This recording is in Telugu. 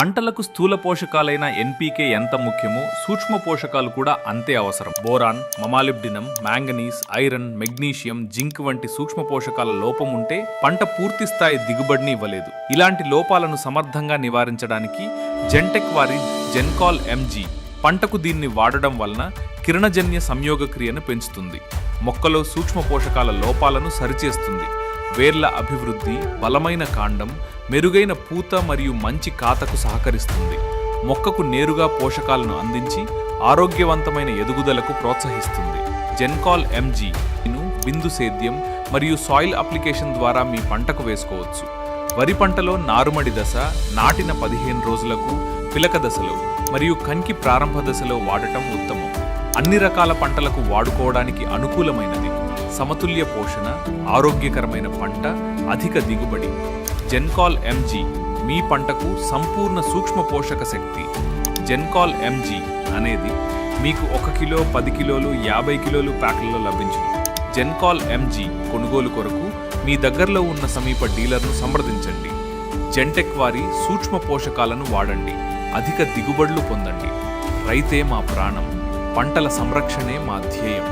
పంటలకు స్థూల పోషకాలైన ఎన్పీకే ఎంత ముఖ్యమో సూక్ష్మ పోషకాలు కూడా అంతే అవసరం. Boron, molybdenum, manganese, iron, magnesium, zinc వంటి సూక్ష్మ పోషకాల లోపం ఉంటే పంట పూర్తి స్థాయి దిగుబడిని ఇవ్వలేదు. ఇలాంటి లోపాలను సమర్థంగా నివారించడానికి జెన్టెక్ వారి జెన్కాల్ ఎంజీ పంటకు దీన్ని వాడడం వలన కిరణజన్య సంయోగ క్రియను పెంచుతుంది. మొక్కలో సూక్ష్మ పోషకాల లోపాలను సరిచేస్తుంది. వేర్ల అభివృద్ధి, బలమైన కాండం, మెరుగైన పూత మరియు మంచి కాతకు సహకరిస్తుంది. మొక్కకు నేరుగా పోషకాలను అందించి ఆరోగ్యవంతమైన ఎదుగుదలకు ప్రోత్సహిస్తుంది. జెన్కాల్ ఎంజీను బిందు సేద్యం మరియు సాయిల్ అప్లికేషన్ ద్వారా మీ పంటకు వేసుకోవచ్చు. వరి పంటలో నారుమడి దశ, నాటిన 15 రోజులకు, పిలక దశలో మరియు కంకి ప్రారంభ దశలో వాడటం ఉత్తమం. అన్ని రకాల పంటలకు వాడుకోవడానికి అనుకూలమైనది. సమతుల్య పోషణ, ఆరోగ్యకరమైన పంట, అధిక దిగుబడి. జెన్కాల్ ఎంజీ మీ పంటకు సంపూర్ణ సూక్ష్మ పోషక శక్తి. జెన్కాల్ ఎంజీ అనేది మీకు 1 కిలో, 10 కిలోలు, 50 కిలోలు ప్యాకులలో లభించును. జెన్కాల్ ఎంజీ కొనుగోలు కొరకు మీ దగ్గరలో ఉన్న సమీప డీలర్ను సంప్రదించండి. జెన్టెక్ వారి సూక్ష్మ పోషకాలను వాడండి. అధిక దిగుబడులు పొందండి. రైతే మా ప్రాణం, పంటల సంరక్షణే మా ధ్యేయం.